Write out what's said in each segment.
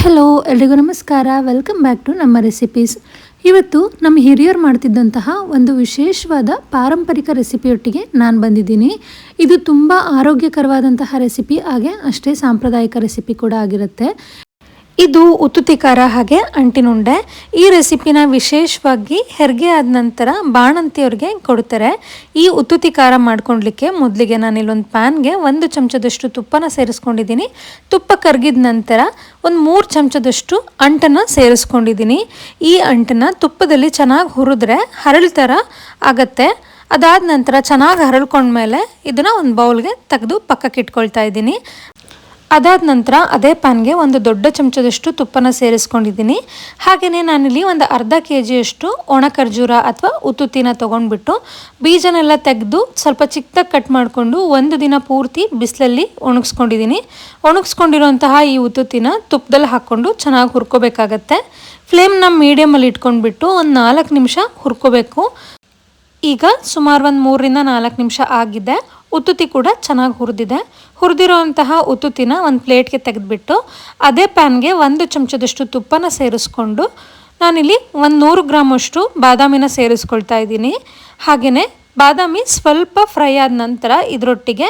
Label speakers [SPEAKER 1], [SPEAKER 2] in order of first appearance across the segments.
[SPEAKER 1] Hello ಎಲ್ರಿಗೂ ನಮಸ್ಕಾರ. Welcome back to ನಮ್ಮ ರೆಸಿಪೀಸ್. ಇವತ್ತು ನಮ್ಮ ಹಿರಿಯರು ಮಾಡ್ತಿದ್ದಂತಹ ಒಂದು ವಿಶೇಷವಾದ ಪಾರಂಪರಿಕ ರೆಸಿಪಿಯೊಟ್ಟಿಗೆ ನಾನು ಬಂದಿದ್ದೀನಿ. ಇದು ತುಂಬ ಆರೋಗ್ಯಕರವಾದಂತಹ ರೆಸಿಪಿ, ಹಾಗೆ ಅಷ್ಟೇ ಸಾಂಪ್ರದಾಯಿಕ ರೆಸಿಪಿ ಕೂಡ ಆಗಿರುತ್ತೆ. ಇದು ಉತ್ತುತ್ತಿ ಖಾರ ಹಾಗೆ ಅಂಟಿನುಂಡೆ. ಈ ರೆಸಿಪಿನ ವಿಶೇಷವಾಗಿ ಹೆರಿಗೆ ಆದ ನಂತರ ಬಾಣಂತಿಯವ್ರಿಗೆ ಕೊಡ್ತಾರೆ. ಈ ಉತ್ತುತ್ತಿ ಖಾರ ಮಾಡ್ಕೊಳ್ಲಿಕ್ಕೆ ಮೊದಲಿಗೆ ನಾನಿಲ್ಲೊಂದು ಪ್ಯಾನ್ಗೆ 1 ಚಮಚದಷ್ಟು ತುಪ್ಪನ ಸೇರಿಸ್ಕೊಂಡಿದ್ದೀನಿ. ತುಪ್ಪ ಕರಗಿದ ನಂತರ ಒಂದು 3 ಚಮಚದಷ್ಟು ಅಂಟನ್ನು ಸೇರಿಸ್ಕೊಂಡಿದ್ದೀನಿ. ಈ ಅಂಟನ್ನು ತುಪ್ಪದಲ್ಲಿ ಚೆನ್ನಾಗಿ ಹುರಿದ್ರೆ ಹರಳು ಥರ ಆಗತ್ತೆ. ಅದಾದ ನಂತರ ಚೆನ್ನಾಗಿ ಹರಳ್ಕೊಂಡ್ಮೇಲೆ ಇದನ್ನು ಒಂದು ಬೌಲ್ಗೆ ತೆಗೆದು ಪಕ್ಕಕ್ಕೆ ಇಟ್ಕೊಳ್ತಾ ಇದ್ದೀನಿ. ಅದಾದ ನಂತರ ಅದೇ ಪ್ಯಾನ್ಗೆ ಒಂದು ದೊಡ್ಡ ಚಮಚದಷ್ಟು ತುಪ್ಪನ ಸೇರಿಸ್ಕೊಂಡಿದ್ದೀನಿ. ಹಾಗೆಯೇ ನಾನಿಲ್ಲಿ ಒಂದು ಅರ್ಧ ಕೆಜಿಯಷ್ಟು ಒಣ ಖರ್ಜೂರ ಅಥವಾ ಉತ್ತುತ್ತಿನ ತೊಗೊಂಡ್ಬಿಟ್ಟು ಬೀಜನೆಲ್ಲ ತೆಗೆದು ಸ್ವಲ್ಪ ಚಿಕ್ಕದಾಗಿ ಕಟ್ ಮಾಡಿಕೊಂಡು ಒಂದು ದಿನ ಪೂರ್ತಿ ಬಿಸಿಲಲ್ಲಿ ಒಣಗಿಸ್ಕೊಂಡಿದ್ದೀನಿ. ಒಣಗಿಸ್ಕೊಂಡಿರೋಂತಹ ಈ ಉತ್ತುತ್ತಿನ ತುಪ್ಪದಲ್ಲಿ ಹಾಕ್ಕೊಂಡು ಚೆನ್ನಾಗಿ ಹುರ್ಕೋಬೇಕಾಗತ್ತೆ. ಫ್ಲೇಮ್ನ ಮೀಡಿಯಮಲ್ಲಿ ಇಟ್ಕೊಂಡ್ಬಿಟ್ಟು ಒಂದು 4 ನಿಮಿಷ ಹುರ್ಕೋಬೇಕು. ಈಗ ಸುಮಾರು ಒಂದು 3ರಿಂದ 4 ನಿಮಿಷ ಆಗಿದೆ. ಉತ್ತುತ್ತಿ ಕೂಡ ಚೆನ್ನಾಗಿ ಹುರಿದಿದೆ. ಹುರಿದಿರೋಂತಹ ಉತ್ತುತ್ತಿನ ಒಂದು ಪ್ಲೇಟ್ಗೆ ತೆಗೆದುಬಿಟ್ಟು ಅದೇ ಪ್ಯಾನ್ಗೆ 1 ಚಮಚದಷ್ಟು ತುಪ್ಪನ ಸೇರಿಸ್ಕೊಂಡು ನಾನಿಲ್ಲಿ ಒಂದು 100 ಗ್ರಾಮಷ್ಟು ಬಾದಾಮಿನ ಸೇರಿಸ್ಕೊಳ್ತಾ ಇದ್ದೀನಿ. ಹಾಗೆಯೇ ಬಾದಾಮಿ ಸ್ವಲ್ಪ ಫ್ರೈ ಆದ ನಂತರ ಇದರೊಟ್ಟಿಗೆ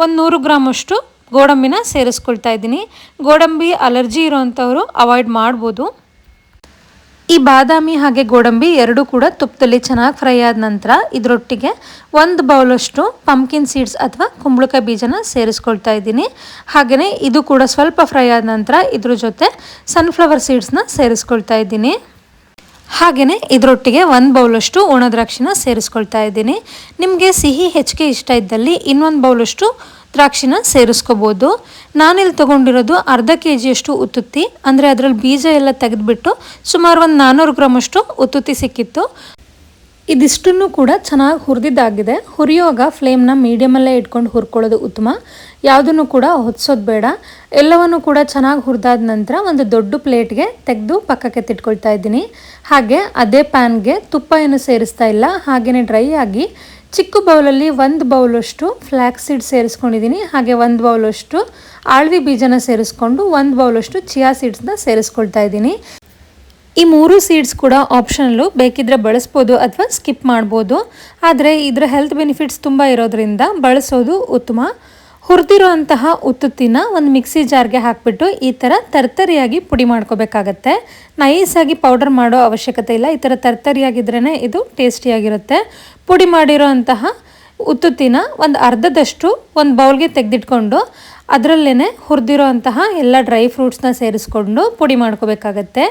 [SPEAKER 1] ಒಂದು 100 ಗ್ರಾಮಷ್ಟು ಗೋಡಂಬಿನ ಸೇರಿಸ್ಕೊಳ್ತಾ ಇದ್ದೀನಿ. ಗೋಡಂಬಿ ಅಲರ್ಜಿ ಇರೋವಂಥವರು ಅವಾಯ್ಡ್ ಮಾಡ್ಬೋದು. ಈ ಬಾದಾಮಿ ಹಾಗೆ ಗೋಡಂಬಿ ಎರಡೂ ಕೂಡ ತುಪ್ಪದಲ್ಲಿ ಚೆನ್ನಾಗಿ ಫ್ರೈ ಆದ ನಂತರ ಇದರೊಟ್ಟಿಗೆ 1 ಬೌಲಷ್ಟು ಪಂಪ್ಕಿನ್ ಸೀಡ್ಸ್ ಅಥವಾ ಕುಂಬಳಕಾಯಿ ಬೀಜನ ಸೇರಿಸ್ಕೊಳ್ತಾ ಇದ್ದೀನಿ. ಹಾಗೆಯೇ ಇದು ಕೂಡ ಸ್ವಲ್ಪ ಫ್ರೈ ಆದ ನಂತರ ಇದ್ರ ಜೊತೆ ಸನ್ಫ್ಲವರ್ ಸೀಡ್ಸ್ನ ಸೇರಿಸ್ಕೊಳ್ತಾ ಇದ್ದೀನಿ. ಹಾಗೆಯೇ ಇದರೊಟ್ಟಿಗೆ 1 ಬೌಲಷ್ಟು ಒಣ ದ್ರಾಕ್ಷಿನ ಸೇರಿಸ್ಕೊಳ್ತಾ ಇದ್ದೀನಿ. ನಿಮಗೆ ಸಿಹಿ ಹೆಚ್ಚಿಗೆ ಇಷ್ಟ ಇದ್ದಲ್ಲಿ ಇನ್ನೊಂದು ಬೌಲಷ್ಟು ದ್ರಾಕ್ಷಿನ ಸೇರಿಸ್ಕೋಬೋದು. ನಾನಿಲ್ಲಿ ತೊಗೊಂಡಿರೋದು ಅರ್ಧ ಕೆಜಿಯಷ್ಟು ಉತ್ತುತ್ತಿ, ಅಂದರೆ ಅದರಲ್ಲಿ ಬೀಜ ಎಲ್ಲ ತೆಗೆದುಬಿಟ್ಟು ಸುಮಾರು ಒಂದು 400 ಗ್ರಾಮಷ್ಟು ಉತ್ತುತ್ತಿ ಸಿಕ್ಕಿತ್ತು. ಇದಿಷ್ಟನ್ನು ಕೂಡ ಚೆನ್ನಾಗಿ ಹುರಿದಿದ್ದಾಗಿದೆ. ಹುರಿಯುವಾಗ ಫ್ಲೇಮ್ನ ಮೀಡಿಯಮಲ್ಲೇ ಇಟ್ಕೊಂಡು ಹುರ್ಕೊಳ್ಳೋದು ಉತ್ತಮ. ಯಾವುದನ್ನು ಕೂಡ ಹೊತ್ಸೋದು ಬೇಡ. ಎಲ್ಲವನ್ನು ಕೂಡ ಚೆನ್ನಾಗಿ ಹುರಿದಾದ ನಂತರ ಒಂದು ದೊಡ್ಡ ಪ್ಲೇಟ್ಗೆ ತೆಗೆದು ಪಕ್ಕಕ್ಕೆ ತಿಟ್ಕೊಳ್ತಾ ಇದ್ದೀನಿ. ಹಾಗೆ ಅದೇ ಪ್ಯಾನ್ಗೆ ತುಪ್ಪ ಏನು ಸೇರಿಸ್ತಾ ಇಲ್ಲ, ಹಾಗೆಯೇ ಡ್ರೈ ಆಗಿ ಚಿಕ್ಕ ಬೌಲಲ್ಲಿ 1 ಬೌಲಷ್ಟು ಫ್ಲ್ಯಾಕ್ಸ್ ಸೀಡ್ ಸೇರಿಸ್ಕೊಂಡಿದ್ದೀನಿ. ಹಾಗೆ 1 ಬೌಲಷ್ಟು ಆಳ್ವಿ ಬೀಜನ ಸೇರಿಸ್ಕೊಂಡು 1 ಬೌಲಷ್ಟು ಚಿಯಾ ಸೀಡ್ಸ್ನ ಸೇರಿಸ್ಕೊಳ್ತಾ ಇದ್ದೀನಿ. ಈ 3 ಸೀಡ್ಸ್ ಕೂಡ ಆಪ್ಷನಲ್ಲು, ಬೇಕಿದ್ರೆ ಬಳಸ್ಬೋದು ಅಥವಾ ಸ್ಕಿಪ್ ಮಾಡ್ಬೋದು. ಆದರೆ ಇದರ ಹೆಲ್ತ್ ಬೆನಿಫಿಟ್ಸ್ ತುಂಬ ಇರೋದ್ರಿಂದ ಬಳಸೋದು ಉತ್ತಮ. ಹುರಿದಿರೋ ಅಂತಹ ಉತ್ತುತ್ತಿನ ಒಂದು ಮಿಕ್ಸಿ ಜಾರ್ಗೆ ಹಾಕಿಬಿಟ್ಟು ಈ ಥರ ತರ್ತರಿಯಾಗಿ ಪುಡಿ ಮಾಡ್ಕೋಬೇಕಾಗತ್ತೆ. ನೈಸಾಗಿ ಪೌಡರ್ ಮಾಡೋ ಅವಶ್ಯಕತೆ ಇಲ್ಲ. ಈ ಥರ ತರ್ತರಿಯಾಗಿದ್ರೇ ಇದು ಟೇಸ್ಟಿಯಾಗಿರುತ್ತೆ. ಪುಡಿ ಮಾಡಿರೋ ಅಂತಹ ಉತ್ತುತ್ತಿನ ಒಂದು ಅರ್ಧದಷ್ಟು ಒಂದು ಬೌಲ್ಗೆ ತೆಗೆದಿಟ್ಕೊಂಡು ಅದರಲ್ಲೇ ಹುರಿದಿರೋ ಅಂತಹ ಎಲ್ಲ ಡ್ರೈ ಫ್ರೂಟ್ಸ್ನ ಸೇರಿಸ್ಕೊಂಡು ಪುಡಿ ಮಾಡ್ಕೋಬೇಕಾಗತ್ತೆ.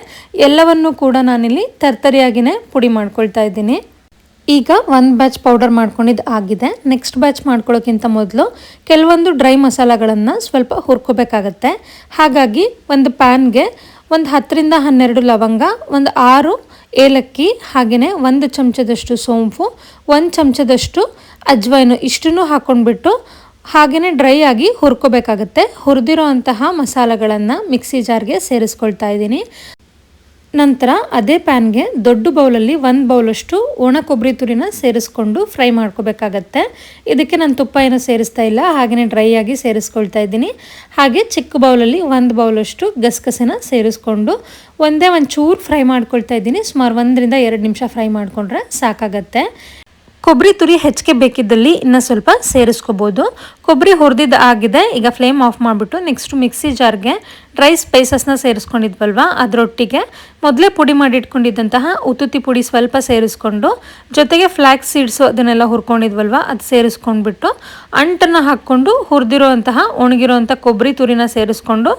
[SPEAKER 1] ಎಲ್ಲವನ್ನು ಕೂಡ ನಾನಿಲ್ಲಿ ತರ್ತರಿಯಾಗಿಯೇ ಪುಡಿ ಮಾಡ್ಕೊಳ್ತಾ ಇದ್ದೀನಿ. ಈಗ 1 ಬ್ಯಾಚ್ ಪೌಡರ್ ಮಾಡ್ಕೊಂಡಿದ್ದು ಆಗಿದೆ. ನೆಕ್ಸ್ಟ್ ಬ್ಯಾಚ್ ಮಾಡ್ಕೊಳ್ಳೋಕ್ಕಿಂತ ಮೊದಲು ಕೆಲವೊಂದು ಡ್ರೈ ಮಸಾಲೆಗಳನ್ನು ಸ್ವಲ್ಪ ಹುರ್ಕೋಬೇಕಾಗತ್ತೆ. ಹಾಗಾಗಿ ಒಂದು ಪ್ಯಾನ್ಗೆ ಒಂದು 10ರಿಂದ 12 ಲವಂಗ, ಒಂದು 6 ಏಲಕ್ಕಿ, ಹಾಗೆಯೇ 1 ಚಮಚದಷ್ಟು ಸೋಂಪು, 1 ಚಮಚದಷ್ಟು ಅಜ್ವೈನು ಇಷ್ಟನ್ನು ಹಾಕ್ಕೊಂಡ್ಬಿಟ್ಟು ಹಾಗೆಯೇ ಡ್ರೈ ಆಗಿ ಹುರ್ಕೋಬೇಕಾಗತ್ತೆ. ಹುರಿದಿರೋ ಅಂತಹ ಮಸಾಲೆಗಳನ್ನು ಮಿಕ್ಸಿ ಜಾರ್ಗೆ ಸೇರಿಸ್ಕೊಳ್ತಾ ಇದ್ದೀನಿ. ನಂತರ ಅದೇ ಪ್ಯಾನ್ಗೆ ದೊಡ್ಡ ಬೌಲಲ್ಲಿ 1 ಬೌಲಷ್ಟು ಒಣ ಕೊಬ್ಬರಿ ತುರಿನ ಸೇರಿಸ್ಕೊಂಡು ಫ್ರೈ ಮಾಡ್ಕೋಬೇಕಾಗತ್ತೆ. ಇದಕ್ಕೆ ನಾನು ತುಪ್ಪ ಏನೂ ಸೇರಿಸ್ತಾ ಇಲ್ಲ, ಹಾಗೆಯೇ ಡ್ರೈ ಆಗಿ ಸೇರಿಸ್ಕೊಳ್ತಾ ಇದ್ದೀನಿ. ಹಾಗೆ ಚಿಕ್ಕ ಬೌಲಲ್ಲಿ 1 ಬೌಲಷ್ಟು ಗಸಗಸೆನ ಸೇರಿಸ್ಕೊಂಡು ಒಂದೇ ಒಂದು ಚೂರು ಫ್ರೈ ಮಾಡ್ಕೊಳ್ತಾ ಇದ್ದೀನಿ. ಸುಮಾರು 1ರಿಂದ 2 ನಿಮಿಷ ಫ್ರೈ ಮಾಡಿಕೊಂಡ್ರೆ ಸಾಕಾಗತ್ತೆ. ಕೊಬ್ಬರಿ ತುರಿ ಹೆಚ್ಚಿಗೆ ಬೇಕಿದ್ದಲ್ಲಿ ಇನ್ನೂ ಸ್ವಲ್ಪ ಸೇರಿಸ್ಕೋಬೋದು. ಕೊಬ್ಬರಿ ಹುರಿದಿದ್ದು ಆಗಿದೆ. ಈಗ ಫ್ಲೇಮ್ ಆಫ್ ಮಾಡಿಬಿಟ್ಟು ನೆಕ್ಸ್ಟ್ ಮಿಕ್ಸಿ ಜಾರ್ಗೆ ಡ್ರೈ ಸ್ಪೈಸಸ್ನ ಸೇರಿಸ್ಕೊಂಡಿದ್ವಲ್ವ, ಅದರೊಟ್ಟಿಗೆ ಮೊದಲೇ ಪುಡಿ ಮಾಡಿ ಇಟ್ಕೊಂಡಿದ್ದಂತಹ ಉತ್ತುತ್ತಿ ಪುಡಿ ಸ್ವಲ್ಪ ಸೇರಿಸ್ಕೊಂಡು ಜೊತೆಗೆ ಫ್ಲ್ಯಾಕ್ಸ್ ಸೀಡ್ಸು ಅದನ್ನೆಲ್ಲ ಹುರ್ಕೊಂಡಿದ್ವಲ್ವ ಅದು ಸೇರಿಸ್ಕೊಂಡ್ಬಿಟ್ಟು ಅಂಟನ್ನು ಹಾಕ್ಕೊಂಡು ಹುರಿದಿರೋ ಅಂತಹ ಒಣಗಿರೋ ಅಂಥ ಕೊಬ್ಬರಿ ತುರಿನ ಸೇರಿಸ್ಕೊಂಡು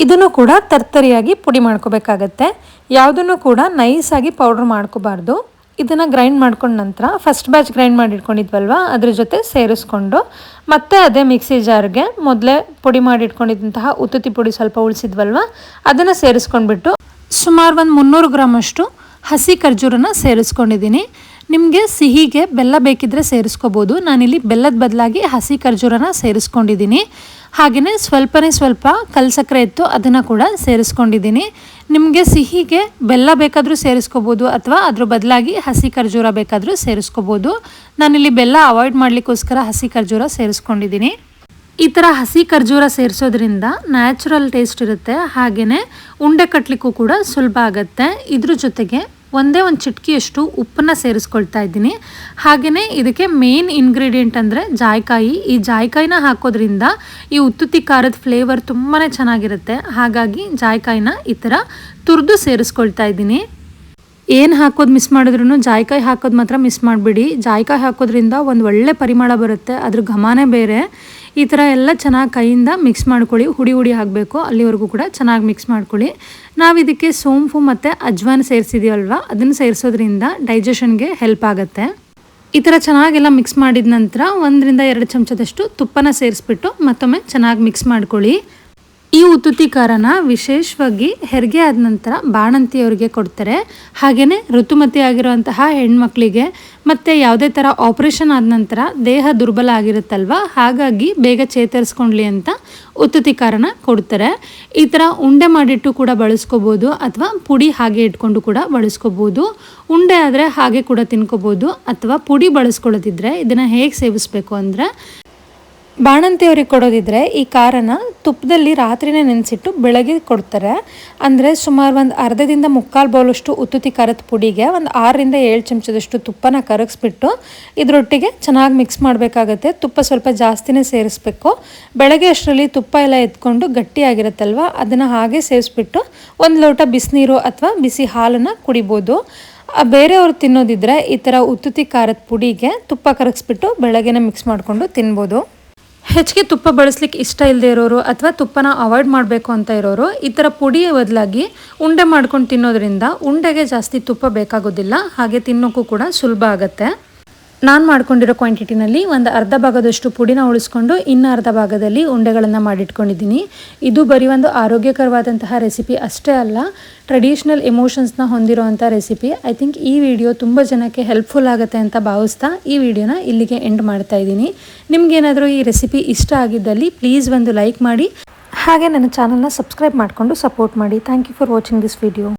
[SPEAKER 1] ಇದನ್ನು ಕೂಡ ತರ್ತರಿಯಾಗಿ ಪುಡಿ ಮಾಡ್ಕೋಬೇಕಾಗತ್ತೆ. ಯಾವುದನ್ನು ಕೂಡ ನೈಸಾಗಿ ಪೌಡ್ರ್ ಮಾಡ್ಕೋಬಾರ್ದು. ಇದನ್ನು ಗ್ರೈಂಡ್ ಮಾಡ್ಕೊಂಡ ನಂತರ ಫಸ್ಟ್ ಬ್ಯಾಚ್ ಗ್ರೈಂಡ್ ಮಾಡಿ ಇಟ್ಕೊಂಡಿದ್ವಲ್ವ ಅದ್ರ ಜೊತೆ ಸೇರಿಸ್ಕೊಂಡು ಮತ್ತೆ ಅದೇ ಮಿಕ್ಸಿ ಜಾರ್ಗೆ ಮೊದಲೇ ಪುಡಿ ಮಾಡಿ ಇಟ್ಕೊಂಡಿದ್ದಂತಹ ಉತ್ತುತ್ತಿ ಪುಡಿ ಸ್ವಲ್ಪ ಉಳಿಸಿದ್ವಲ್ವ ಅದನ್ನು ಸೇರಿಸ್ಕೊಂಡ್ಬಿಟ್ಟು ಸುಮಾರು ಒಂದು 300 ಗ್ರಾಮಷ್ಟು ಹಸಿ ಖರ್ಜೂರನ ಸೇರಿಸ್ಕೊಂಡಿದ್ದೀನಿ. ನಿಮಗೆ ಸಿಹಿಗೆ ಬೆಲ್ಲ ಬೇಕಿದ್ದರೆ ಸೇರಿಸ್ಕೋಬೋದು. ನಾನಿಲ್ಲಿ ಬೆಲ್ಲದ ಬದಲಾಗಿ ಹಸಿ ಖರ್ಜೂರನ ಸೇರಿಸ್ಕೊಂಡಿದ್ದೀನಿ. ಹಾಗೆಯೇ ಸ್ವಲ್ಪ ಕಲ್ಸಕ್ಕರೆ ಇತ್ತು, ಅದನ್ನು ಕೂಡ ಸೇರಿಸ್ಕೊಂಡಿದ್ದೀನಿ. ನಿಮಗೆ ಸಿಹಿಗೆ ಬೆಲ್ಲ ಬೇಕಾದರೂ ಸೇರಿಸ್ಕೋಬೋದು ಅಥವಾ ಅದ್ರ ಬದಲಾಗಿ ಹಸಿ ಖರ್ಜೂರ ಬೇಕಾದರೂ ಸೇರಿಸ್ಕೋಬೋದು. ನಾನಿಲ್ಲಿ ಬೆಲ್ಲ ಅವಾಯ್ಡ್ ಮಾಡಲಿಕ್ಕೋಸ್ಕರ ಹಸಿ ಖರ್ಜೂರ ಸೇರಿಸ್ಕೊಂಡಿದ್ದೀನಿ. ಈ ಥರ ಹಸಿ ಖರ್ಜೂರ ಸೇರಿಸೋದ್ರಿಂದ ನ್ಯಾಚುರಲ್ ಟೇಸ್ಟ್ ಇರುತ್ತೆ, ಹಾಗೆಯೇ ಉಂಡೆ ಕಟ್ಟಲಿಕ್ಕೂ ಕೂಡ ಸುಲಭ ಆಗುತ್ತೆ. ಇದ್ರ ಜೊತೆಗೆ ಒಂದೇ ಒಂದು ಚಿಟಕಿಯಷ್ಟು ಉಪ್ಪನ್ನು ಸೇರಿಸ್ಕೊಳ್ತಾ ಇದ್ದೀನಿ. ಹಾಗೆಯೇ ಇದಕ್ಕೆ ಮೇನ್ ಇಂಗ್ರೀಡಿಯೆಂಟ್ ಅಂದರೆ ಜಾಯಿಕಾಯಿ. ಈ ಜಾಯಿಕಾಯಿನ ಹಾಕೋದ್ರಿಂದ ಈ ಉತ್ತುತ್ತಿ ಖಾರದ ಫ್ಲೇವರ್ ತುಂಬಾ ಚೆನ್ನಾಗಿರುತ್ತೆ. ಹಾಗಾಗಿ ಜಾಯಿಕಾಯಿನ ಈ ಥರ ತುರಿದು ಸೇರಿಸ್ಕೊಳ್ತಾ ಇದ್ದೀನಿ. ಏನು ಹಾಕೋದು ಮಿಸ್ ಮಾಡಿದ್ರೂ ಜಾಯಿಕಾಯಿ ಹಾಕೋದು ಮಾತ್ರ ಮಿಸ್ ಮಾಡಿಬಿಡಿ. ಜಾಯಿಕಾಯಿ ಹಾಕೋದ್ರಿಂದ ಒಂದು ಒಳ್ಳೆ ಪರಿಮಳ ಬರುತ್ತೆ, ಅದ್ರ ಘಮನೇ ಬೇರೆ. ಈ ಥರ ಎಲ್ಲ ಚೆನ್ನಾಗಿ ಕೈಯಿಂದ ಮಿಕ್ಸ್ ಮಾಡ್ಕೊಳ್ಳಿ. ಹುಡಿ ಆಗಬೇಕು, ಅಲ್ಲಿವರೆಗೂ ಕೂಡ ಚೆನ್ನಾಗಿ ಮಿಕ್ಸ್ ಮಾಡ್ಕೊಳ್ಳಿ. ನಾವು ಇದಕ್ಕೆ ಸೋಂಪು ಮತ್ತು ಅಜ್ವಾನ್ ಸೇರಿಸಿದೀವಲ್ವ, ಅದನ್ನು ಸೇರಿಸೋದ್ರಿಂದ ಡೈಜೆಷನ್ಗೆ ಹೆಲ್ಪ್ ಆಗುತ್ತೆ. ಈ ಥರ ಚೆನ್ನಾಗೆಲ್ಲ ಮಿಕ್ಸ್ ಮಾಡಿದ ನಂತರ 1 ರಿಂದ 2 ಚಮಚದಷ್ಟು ತುಪ್ಪನ ಸೇರಿಸ್ಬಿಟ್ಟು ಮತ್ತೊಮ್ಮೆ ಚೆನ್ನಾಗಿ ಮಿಕ್ಸ್ ಮಾಡ್ಕೊಳ್ಳಿ. ಈ ಉತ್ತುತ್ತಿ ಖಾರನ ವಿಶೇಷವಾಗಿ ಹೆರಿಗೆ ಆದ ನಂತರ ಬಾಣಂತಿಯವರಿಗೆ ಕೊಡ್ತಾರೆ. ಹಾಗೆಯೇ ಋತುಮತಿ ಆಗಿರುವಂತಹ ಹೆಣ್ಮಕ್ಳಿಗೆ ಮತ್ತು ಯಾವುದೇ ಥರ ಆಪ್ರೇಷನ್ ಆದ ನಂತರ ದೇಹ ದುರ್ಬಲ ಆಗಿರುತ್ತಲ್ವ, ಹಾಗಾಗಿ ಬೇಗ ಚೇತರಿಸ್ಕೊಳ್ಳಿ ಅಂತ ಉತ್ತುತ್ತಿ ಖಾರನ ಕೊಡ್ತಾರೆ. ಈ ಥರ ಉಂಡೆ ಮಾಡಿಟ್ಟು ಕೂಡ ಬಳಸ್ಕೋಬೋದು, ಅಥವಾ ಪುಡಿ ಹಾಗೆ ಇಟ್ಕೊಂಡು ಕೂಡ ಬಳಸ್ಕೋಬೋದು. ಉಂಡೆ ಆದರೆ ಹಾಗೆ ಕೂಡ ತಿನ್ಕೋಬೋದು, ಅಥವಾ ಪುಡಿ ಬಳಸ್ಕೊಳ್ಳೋದಿದ್ರೆ ಇದನ್ನು ಹೇಗೆ ಸೇವಿಸಬೇಕು ಅಂದರೆ, ಬಾಣಂತಿಯವ್ರಿಗೆ ಕೊಡೋದಿದ್ರೆ ಈ ಖಾರನ ತುಪ್ಪದಲ್ಲಿ ರಾತ್ರಿನೇ ನೆನೆಸಿಟ್ಟು ಬೆಳಗ್ಗೆ ಕೊಡ್ತಾರೆ. ಅಂದರೆ ಸುಮಾರು ಒಂದು ಅರ್ಧದಿಂದ 3/4 ಬೌಲಷ್ಟು ಉತ್ತುತ್ತಿ ಖಾರದ ಪುಡಿಗೆ ಒಂದು 6 ರಿಂದ 7 ಚಮಚದಷ್ಟು ತುಪ್ಪನ ಕರಗಿಸ್ಬಿಟ್ಟು ಇದರೊಟ್ಟಿಗೆ ಚೆನ್ನಾಗಿ ಮಿಕ್ಸ್ ಮಾಡಬೇಕಾಗತ್ತೆ. ತುಪ್ಪ ಸ್ವಲ್ಪ ಜಾಸ್ತಿನೇ ಸೇರಿಸ್ಬೇಕು. ಬೆಳಗ್ಗೆ ಅಷ್ಟರಲ್ಲಿ ತುಪ್ಪ ಎಲ್ಲ ಎತ್ಕೊಂಡು ಗಟ್ಟಿಯಾಗಿರುತ್ತಲ್ವ, ಅದನ್ನು ಹಾಗೆ ಸೇರಿಸ್ಬಿಟ್ಟು 1 ಲೋಟ ಬಿಸಿನೀರು ಅಥವಾ ಬಿಸಿ ಹಾಲನ್ನು ಕುಡಿಬೋದು. ಬೇರೆಯವರು ತಿನ್ನೋದಿದ್ರೆ ಈ ಥರ ಉತ್ತುತ್ತಿ ಖಾರದ ಪುಡಿಗೆ ತುಪ್ಪ ಕರಗಿಸ್ಬಿಟ್ಟು ಬೆಳಗ್ಗೆನೇ ಮಿಕ್ಸ್ ಮಾಡಿಕೊಂಡು ತಿನ್ಬೋದು. ಹೆಚ್ಚಿಗೆ ತುಪ್ಪ ಬಳಸ್ಲಿಕ್ಕೆ ಇಷ್ಟ ಇಲ್ಲದೆ ಇರೋರು ಅಥವಾ ತುಪ್ಪನ ಅವಾಯ್ಡ್ ಮಾಡಬೇಕು ಅಂತ ಇರೋರು ಈ ಥರ ಪುಡಿಯ ಬದಲಾಗಿ ಉಂಡೆ ಮಾಡ್ಕೊಂಡು ತಿನ್ನೋದ್ರಿಂದ ಉಂಡೆಗೆ ಜಾಸ್ತಿ ತುಪ್ಪ ಬೇಕಾಗೋದಿಲ್ಲ, ಹಾಗೆ ತಿನ್ನೋಕ್ಕೂ ಕೂಡ ಸುಲಭ ಆಗುತ್ತೆ. ನಾನು ಮಾಡ್ಕೊಂಡಿರೋ ಕ್ವಾಂಟಿಟಿನಲ್ಲಿ ಒಂದು ಅರ್ಧ ಭಾಗದಷ್ಟು ಪುಡಿನ ಉಳಿಸ್ಕೊಂಡು ಇನ್ನು ಅರ್ಧ ಭಾಗದಲ್ಲಿ ಉಂಡೆಗಳನ್ನು ಮಾಡಿಟ್ಕೊಂಡಿದ್ದೀನಿ. ಇದು ಬರೀ ಒಂದು ಆರೋಗ್ಯಕರವಾದಂತಹ ರೆಸಿಪಿ ಅಷ್ಟೇ ಅಲ್ಲ, ಟ್ರೆಡಿಷ್ನಲ್ ಎಮೋಷನ್ಸ್ನ ಹೊಂದಿರೋವಂಥ ರೆಸಿಪಿ. ಐ ಥಿಂಕ್ ಈ ವಿಡಿಯೋ ತುಂಬ ಜನಕ್ಕೆ ಹೆಲ್ಪ್ಫುಲ್ ಆಗುತ್ತೆ ಅಂತ ಭಾವಿಸ್ತಾ ಈ ವಿಡಿಯೋನ ಇಲ್ಲಿಗೆ ಎಂಡ್ ಮಾಡ್ತಾ ಇದ್ದೀನಿ. ನಿಮಗೇನಾದರೂ ಈ ರೆಸಿಪಿ ಇಷ್ಟ ಆಗಿದ್ದಲ್ಲಿ ಪ್ಲೀಸ್ ಒಂದು ಲೈಕ್ ಮಾಡಿ, ಹಾಗೆ ನನ್ನ ಚಾನಲ್ನ ಸಬ್ಸ್ಕ್ರೈಬ್ ಮಾಡಿಕೊಂಡು ಸಪೋರ್ಟ್ ಮಾಡಿ. Thank you for watching this video.